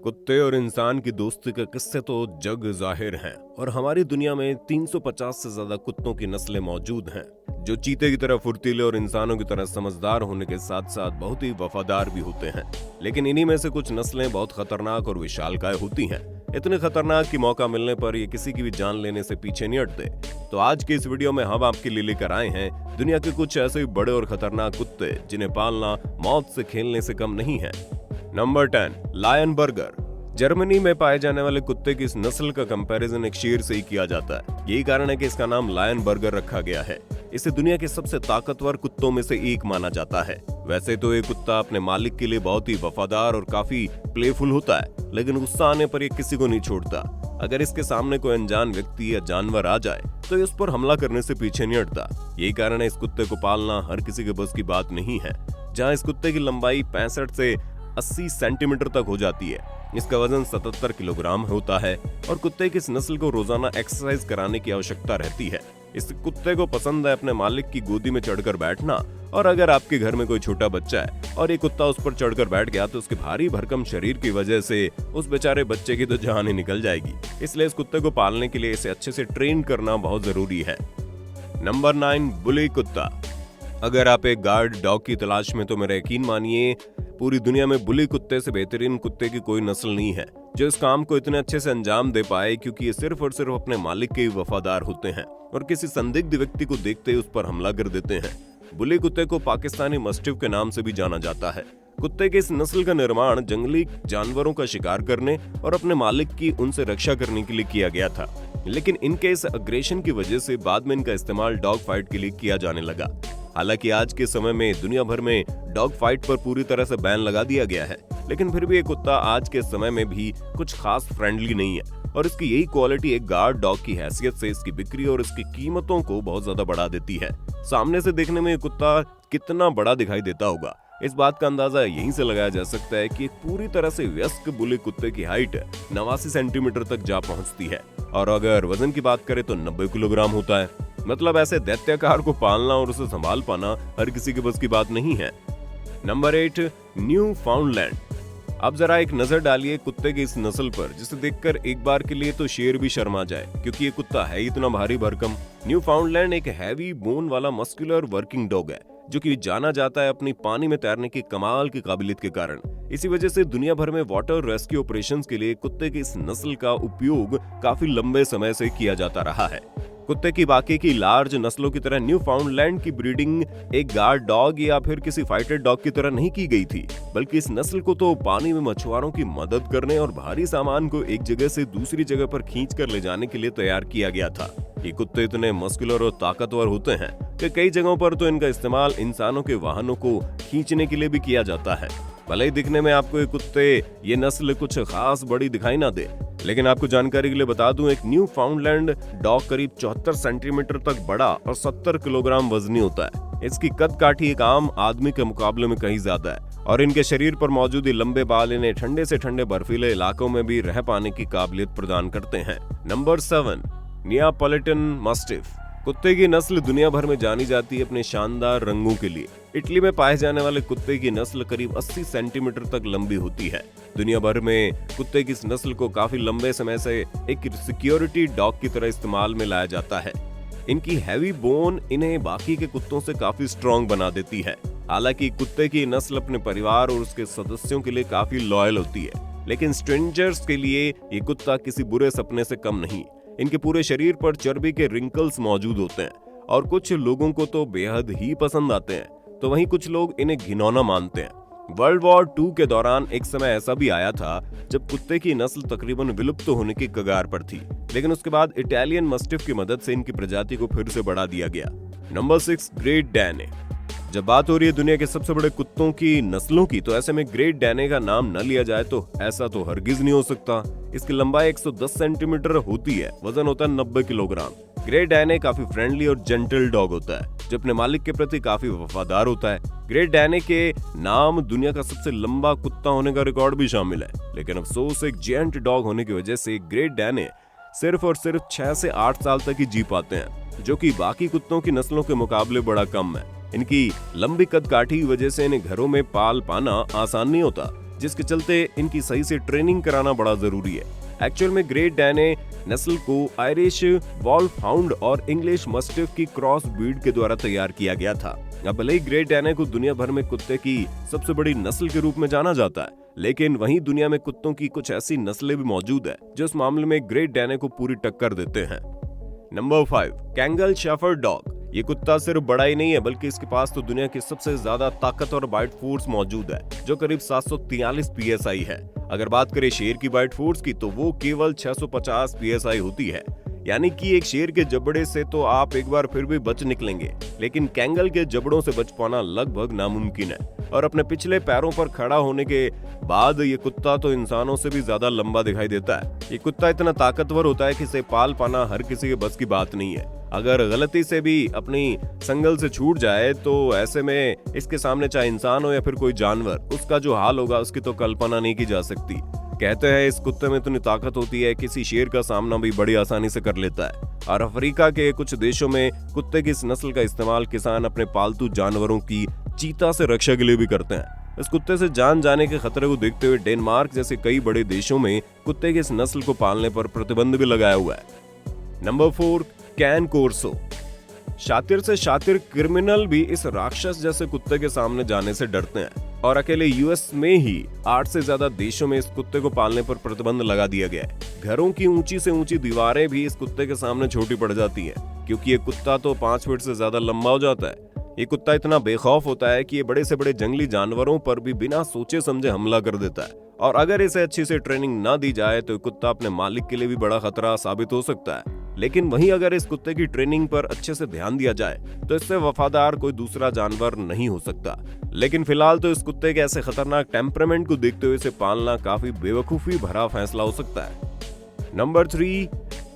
कुत्ते और इंसान की दोस्ती के किस्से तो जग जाहिर हैं और हमारी दुनिया में 350 से ज्यादा कुत्तों की नस्लें मौजूद हैं जो चीते की तरह फुर्तीले और इंसानों की तरह समझदार होने के साथ साथ बहुत ही वफादार भी होते हैं। लेकिन इन्हीं में से कुछ नस्लें बहुत खतरनाक और विशालकाय होती हैं, इतने खतरनाक कि मौका मिलने पर ये किसी की भी जान लेने से पीछे नहीं हटते। तो आज के इस वीडियो में हम आपके लिए लेकर आए हैं दुनिया के कुछ ऐसे बड़े और खतरनाक कुत्ते जिन्हें पालना मौत से खेलने से कम नहीं है। Number 10, lion burger. जर्मनी में पाए जाने वाले कुत्ते की इस नस्ल का कंपैरिजन एक शेर से ही किया जाता है। यही कारण है कि इसका नाम लायन बर्गर रखा गया है। इसे दुनिया के सबसे ताकतवर कुत्तों में से एक माना जाता है। वैसे तो ये कुत्ता अपने मालिक के लिए बहुत ही वफादार और काफी प्लेफुल होता है, लेकिन गुस्सा आने पर ये किसी को नहीं छोड़ता। अगर इसके सामने कोई अनजान व्यक्ति या जानवर आ जाए तो इस पर हमला करने से पीछे नहीं हटता। यही कारण है इस कुत्ते को पालना हर किसी के बस की बात नहीं है। जहाँ इस कुत्ते की लंबाई 65 से 80 सेंटीमीटर तक हो जाती है, इसका वजन 77 किलोग्राम होता है और कुत्ते की इस नस्ल को रोजाना एक्सरसाइज कराने की आवश्यकता रहती है। इस कुत्ते को पसंद है अपने मालिक की गोदी में चढ़कर बैठना, और अगर आपके घर में कोई छोटा बच्चा है और ये कुत्ता उस पर चढ़कर बैठ गया तो उसके भारी भरकम शरीर की वजह से उस बेचारे बच्चे की तो जान ही निकल जाएगी। इसलिए इस कुत्ते को पालने के लिए इसे अच्छे से ट्रेन करना बहुत जरूरी है। नंबर 9, बुली कुत्ता। अगर आप एक गार्ड डॉग की तलाश में तो मेरा यकीन मानिए पूरी दुनिया में बुली कुत्ते से बेहतरीन कुत्ते की कोई नस्ल नहीं है जो इस काम को इतने अच्छे से अंजाम दे पाए, क्योंकि ये सिर्फ और सिर्फ अपने मालिक के ही वफादार होते हैं और किसी संदिग्ध व्यक्ति को देखते ही उस पर हमला कर देते हैं। बुली कुत्ते को पाकिस्तानी मस्टिफ के नाम से भी जाना जाता है। कुत्ते की इस नस्ल का निर्माण जंगली जानवरों का शिकार करने और अपने मालिक की उनसे रक्षा करने के लिए किया गया था, लेकिन इनके इस अग्रेशन की वजह से बाद में इनका इस्तेमाल डॉग फाइट के लिए किया जाने लगा। हालांकि आज के समय में दुनिया भर में डॉग फाइट पर पूरी तरह से बैन लगा दिया गया है, लेकिन फिर भी ये कुत्ता आज के समय में भी कुछ खास फ्रेंडली नहीं है और इसकी यही क्वालिटी एक गार्ड डॉग की हैसियत से इसकी बिक्री और इसकी कीमतों को बहुत ज्यादा बढ़ा देती है। सामने से देखने में ये कुत्ता कितना बड़ा दिखाई देता होगा, इस बात का अंदाजा यहीं से लगाया जा सकता है कि एक पूरी तरह से वयस्क बुली कुत्ते की हाइट 89 सेंटीमीटर तक जा पहुंचती है और अगर वजन की बात करें तो 90 किलोग्राम होता है। मतलब ऐसे दैत्याकार को पालना और उसे संभाल पाना हर किसी के बस की बात नहीं है। Number 8, new फाउंडलैंड। अब जरा एक नजर डालिए कुत्ते की इस नस्ल पर जिसे देखकर एक बार के लिए तो शेर भी शर्मा जाए, क्योंकि ये कुत्ता है इतना भारी भरकम। न्यू फाउंडलैंड एक हैवी बोन वाला मस्कुलर वर्किंग डॉग है जो कि जाना जाता है अपनी पानी में तैरने की कमाल की काबिलियत के कारण। इसी वजह से दुनिया भर में वाटर रेस्क्यू ऑपरेशंस के लिए कुत्ते की इस नस्ल का उपयोग काफी लंबे समय से किया जाता रहा है। कुत्ते की बाकी की लार्ज नस्लों की तरह न्यू फाउंडलैंड की ब्रीडिंग एक गार्ड डॉग या फिर किसी फाइटर डॉग की तरह नहीं की गई थी, बल्कि इस नस्ल को तो पानी में मछुआरों की मदद करने और भारी सामान को एक जगह से दूसरी जगह पर खींच कर ले जाने के लिए तैयार किया गया था। ये कुत्ते इतने मस्कुलर और ताकतवर होते हैं कि कई जगहों पर तो इनका इस्तेमाल इंसानों के वाहनों को खींचने के लिए भी किया जाता है। भले ही दिखने में आपको ये नस्ल कुछ खास बड़ी दिखाई ना दे, लेकिन आपको जानकारी के लिए बता दूं एक न्यू फाउंडलैंड डॉग करीब 74 सेंटीमीटर तक बड़ा और 70 किलोग्राम वजनी होता है। इसकी कद काठी एक आम आदमी के मुकाबले में कहीं ज्यादा है और इनके शरीर पर मौजूद लंबे बाल इन्हें ठंडे से ठंडे बर्फीले इलाकों में भी रह पाने की काबिलियत प्रदान करते हैं। Number 7, Neapolitan mastiff. कुत्ते की नस्ल दुनिया भर में जानी जाती है अपने शानदार रंगों के लिए। इटली में पाए जाने वाले कुत्ते की नस्ल करीब 80 सेंटीमीटर तक लंबी होती है। दुनिया भर में कुत्ते की इस नस्ल को काफी लंबे समय से एक सिक्योरिटी डॉग की तरह इस्तेमाल में लाया जाता है। इनकी हैवी बोन इन्हें बाकी के कुत्तों से काफी स्ट्रॉन्ग बना देती है। हालांकि कुत्ते की नस्ल अपने परिवार और उसके सदस्यों के लिए काफी लॉयल होती है, लेकिन स्ट्रेंजर्स के लिए ये कुत्ता किसी बुरे सपने से कम नहीं। इनके पूरे शरीर पर चर्बी के रिंकल्स मौजूद होते हैं और कुछ लोगों को तो बेहद ही पसंद आते हैं, तो वहीं कुछ लोग इन्हें घिनौना मानते हैं। वर्ल्ड वॉर 2 के दौरान एक समय ऐसा भी आया था जब कुत्ते की नस्ल तकरीबन विलुप्त होने की कगार पर थी, लेकिन उसके बाद इटालियन मस्टिफ की मदद से इनकी प्रजाति को फिर से बढ़ा दिया गया। Number 6, Great Dane. जब बात हो रही है दुनिया के सबसे बड़े कुत्तों की नस्लों की, तो ऐसे में ग्रेट डैने का नाम न लिया जाए तो ऐसा तो हरगिज नहीं हो सकता। इसकी लंबाई 110 सेंटीमीटर होती है, वजन होता है 90 किलोग्राम। ग्रेट डैने काफी फ्रेंडली और जेंटल डॉग होता है जो अपने मालिक के प्रति काफी वफादार होता है। ग्रेट डैने के नाम दुनिया का सबसे लंबा कुत्ता होने का रिकॉर्ड भी शामिल है, लेकिन अफसोस एक जेंट डॉग होने की वजह से ग्रेट डैने सिर्फ और सिर्फ 6 से 8 साल तक ही जी पाते हैं, जो कि बाकी कुत्तों की नस्लों के मुकाबले बड़ा कम है। इनकी लंबी कद काठी की वजह से इन्हें घरों में पाल पाना आसान नहीं होता जिसके चलते इनकी सही से ट्रेनिंग कराना बड़ा जरूरी है। एक्चुअल में ग्रेट डैने नस्ल को आयरिश वॉल्फ हाउंड और इंग्लिश मस्टिफ की क्रॉस ब्रीड के द्वारा तैयार किया गया था। अब भले ही ग्रेट डैने को दुनिया भर में कुत्ते की सबसे बड़ी नस्ल के रूप में जाना जाता है, लेकिन वहीं दुनिया में कुत्तों की कुछ ऐसी नस्लें भी मौजूद है जो इस मामले में ग्रेट डैने को पूरी टक्कर देते हैं। Number 5, Kangal shepherd dog. ये कुत्ता सिर्फ बड़ा ही नहीं है, बल्कि इसके पास तो दुनिया की सबसे ज्यादा ताकत और बाइट फोर्स मौजूद है, जो करीब 743 PSI है। अगर बात करें शेर की बाइट फोर्स की, तो वो केवल 650 PSI होती है। यानी कि एक शेर के जबड़े से तो आप एक बार फिर भी बच निकलेंगे, लेकिन कैंगल के जबड़ों से बच पाना लगभग नामुमकिन है। और अपने पिछले पैरों पर खड़ा होने के बाद ये कुत्ता तो इंसानों से भी ज्यादा लंबा दिखाई देता है। ये कुत्ता इतना ताकतवर होता है कि इसे पाल पाना हर किसी के बस की बात नहीं है। अगर गलती से भी अपनी संगल से छूट जाए तो ऐसे में इसके सामने चाहे इंसान हो या फिर कोई जानवर, उसका जो हाल होगा उसकी तो कल्पना नहीं की जा सकती। कहते हैं इस कुत्ते में इतनी ताकत होती है किसी शेर का सामना भी बड़ी आसानी से कर लेता है। और अफ्रीका के कुछ देशों में कुत्ते की इस नस्ल का इस्तेमाल किसान अपने पालतू जानवरों की चीता से रक्षा के लिए भी करते हैं। इस कुत्ते से जान जाने के खतरे को देखते हुए डेनमार्क जैसे कई बड़े देशों में कुत्ते की इस नस्ल को पालने पर प्रतिबंध भी लगाया हुआ है। नंबर 4, कैन कोर्सो। शातिर से शातिर क्रिमिनल भी इस राक्षस जैसे कुत्ते के सामने जाने से डरते हैं, और अकेले यूएस में ही 8 से ज्यादा देशों में इस कुत्ते को पालने पर प्रतिबंध लगा दिया गया है। घरों की ऊंची से ऊंची दीवारें भी इस कुत्ते के सामने छोटी पड़ जाती हैं, क्योंकि ये कुत्ता तो 5 फीट से ज्यादा लंबा हो जाता है। ये कुत्ता इतना बेखौफ होता है कि ये बड़े से बड़े जंगली जानवरों पर भी बिना सोचे समझे हमला कर देता है। और अगर इसे अच्छी से ट्रेनिंग ना दी जाए तो कुत्ता अपने मालिक के लिए भी बड़ा खतरा साबित हो सकता है। लेकिन वहीं अगर इस कुत्ते की ट्रेनिंग पर अच्छे से ध्यान दिया जाए तो इससे वफादार कोई दूसरा जानवर नहीं हो सकता। लेकिन फिलहाल तो इस कुत्ते के ऐसे खतरनाक टेम्परामेंट को देखते हुए इसे पालना काफी बेवकूफी भरा फैसला हो सकता है। Number 3,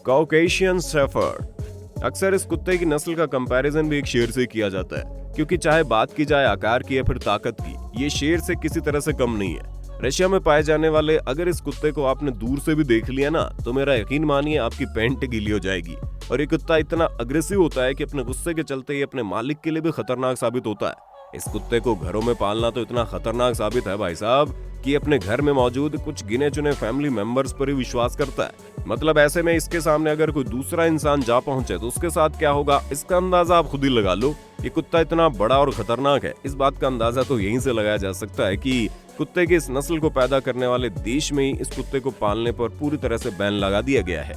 Caucasian shepherd. अक्सर इस कुत्ते की नस्ल का कंपैरिजन भी एक शेर से किया जाता है, क्योंकि चाहे बात की जाए आकार की या फिर ताकत की, ये शेर से किसी तरह से कम नहीं है। रशिया में पाए जाने वाले अगर इस कुत्ते को आपने दूर से भी देख लिया ना, तो मेरा यकीन मानिए आपकी पैंट गीली हो जाएगी। और ये कुत्ता इतना अग्रेसिव होता है कि अपने गुस्से के चलते ही अपने मालिक के लिए भी खतरनाक साबित होता है। इस कुत्ते को घरों में पालना तो इतना खतरनाक साबित है भाई साहब कि अपने घर में मौजूद कुछ गिने चुने फैमिली मेंबर्स पर ही विश्वास करता है। मतलब ऐसे में इसके सामने अगर कोई दूसरा इंसान जा पहुंचे तो उसके साथ क्या होगा, इसका अंदाजा आप खुद ही लगा लो। ये कुत्ता इतना बड़ा और खतरनाक है, इस बात का अंदाजा तो यहीं से लगाया जा सकता है कि कुत्ते की इस नस्ल को पैदा करने वाले देश में ही इस कुत्ते को पालने पर पूरी तरह से बैन लगा दिया गया है।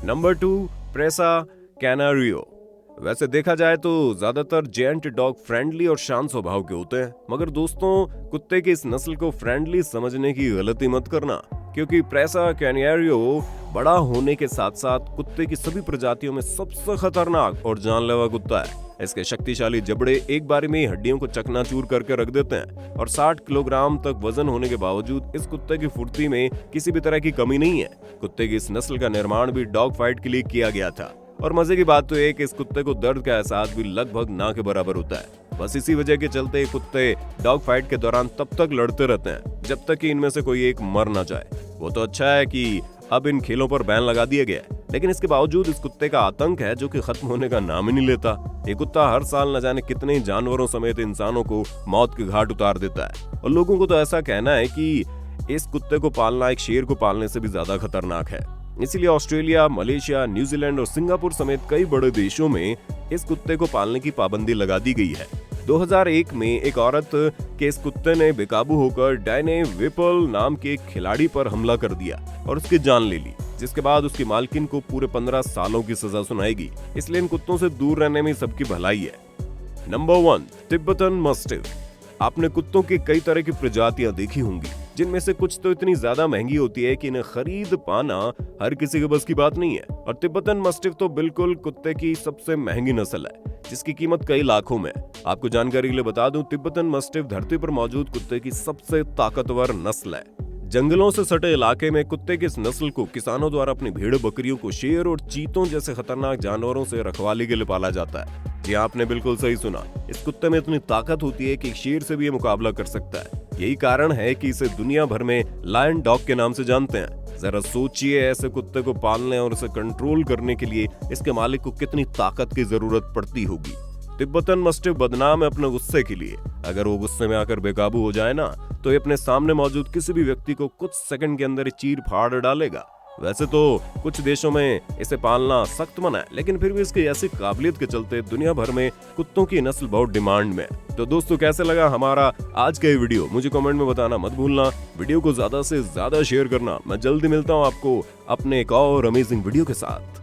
नंबर 2, प्रेसा कैनारियो। वैसे देखा जाए तो ज्यादातर जेंट डॉग फ्रेंडली और शांत स्वभाव के होते हैं, मगर दोस्तों कुत्ते की इस नस्ल को फ्रेंडली समझने की गलती मत करना, क्योंकि प्रेसा कैनारियो बड़ा होने के साथ साथ कुत्ते की सभी प्रजातियों में सबसे खतरनाक और जानलेवा कुत्ता है। इसके शक्तिशाली जबड़े एक बार में ही हड्डियों को चकनाचूर करके रख देते हैं, और 60 किलोग्राम तक वजन होने के बावजूद इस कुत्ते की फुर्ती में किसी भी तरह की कमी नहीं है। कुत्ते की इस नस्ल का निर्माण भी डॉग फाइट के लिए किया गया था, और मजे की बात तो यह कि इस कुत्ते को दर्द का एहसास भी लगभग ना के बराबर होता है। बस इसी वजह के चलते ये कुत्ते डॉग फाइट के दौरान तब तक लड़ते रहते हैं जब तक कि इनमें से कोई एक मर ना जाए। वो तो अच्छा है कि अब इन खेलों पर बैन लगा दिया गया है, लेकिन इसके बावजूद इस कुत्ते का आतंक है जो कि खत्म होने का नाम ही नहीं लेता। ये कुत्ता हर साल न जाने कितने जानवरों समेत इंसानों को मौत के घाट उतार देता है, और लोगों को तो ऐसा कहना है कि इस कुत्ते को पालना एक शेर को पालने से भी ज्यादा खतरनाक है। इसीलिए ऑस्ट्रेलिया, मलेशिया, न्यूजीलैंड और सिंगापुर समेत कई बड़े देशों में इस कुत्ते को पालने की पाबंदी लगा दी गई है। 2001 में एक औरत के इस कुत्ते ने बेकाबू होकर डैने विपल नाम के एक खिलाड़ी पर हमला कर दिया और उसकी जान ले ली, जिसके बाद उसकी मालकिन को पूरे 15 सालों की सजा सुनाएगी। इसलिए इन कुत्तों से दूर रहने में सबकी भलाई है। Number 1, Tibetan mastiff. आपने कुत्तों की कई तरह की प्रजातियां देखी होंगी, जिनमें से कुछ तो इतनी ज्यादा महंगी होती है कि इन्हें खरीद पाना हर किसी के बस की बात नहीं है। और तिब्बतन मस्टिफ तो बिल्कुल कुत्ते की सबसे महंगी नस्ल है, जिसकी कीमत कई लाखों में। आपको जानकारी के लिए बता दूं, तिब्बतन मस्टिफ धरती पर मौजूद कुत्ते की सबसे ताकतवर नस्ल है। जंगलों से सटे इलाके में कुत्ते की इस नस्ल को किसानों द्वारा अपनी भेड़ बकरियों को शेर और चीतों जैसे खतरनाक जानवरों से रखवाली के लिए पाला जाता है। जी आपने बिल्कुल सही सुना, इस कुत्ते में इतनी ताकत होती है कि एक शेर से भी ये मुकाबला कर सकता है। यही कारण है कि इसे दुनिया भर में लायन डॉग के नाम से जानते हैं। जरा सोचिए, ऐसे कुत्ते को पालने और उसे कंट्रोल करने के लिए इसके मालिक को कितनी ताकत की जरूरत पड़ती होगी। तिब्बतन मस्टिफ बदनाम है अपने गुस्से के लिए। अगर वो गुस्से में आकर बेकाबू हो जाए ना, तो ये अपने सामने मौजूद किसी भी व्यक्ति को कुछ सेकंड के अंदर चीर फाड़ डालेगा। वैसे तो कुछ देशों में इसे पालना सख्त मना है, लेकिन फिर भी इसकी ऐसी काबिलियत के चलते दुनिया भर में कुत्तों की नस्ल बहुत डिमांड में है। तो दोस्तों, कैसे लगा हमारा आज का ये वीडियो, मुझे कमेंट में बताना मत भूलना। वीडियो को ज्यादा से ज्यादा शेयर करना। मैं जल्दी मिलता हूँ आपको अपने एक और अमेजिंग वीडियो के साथ।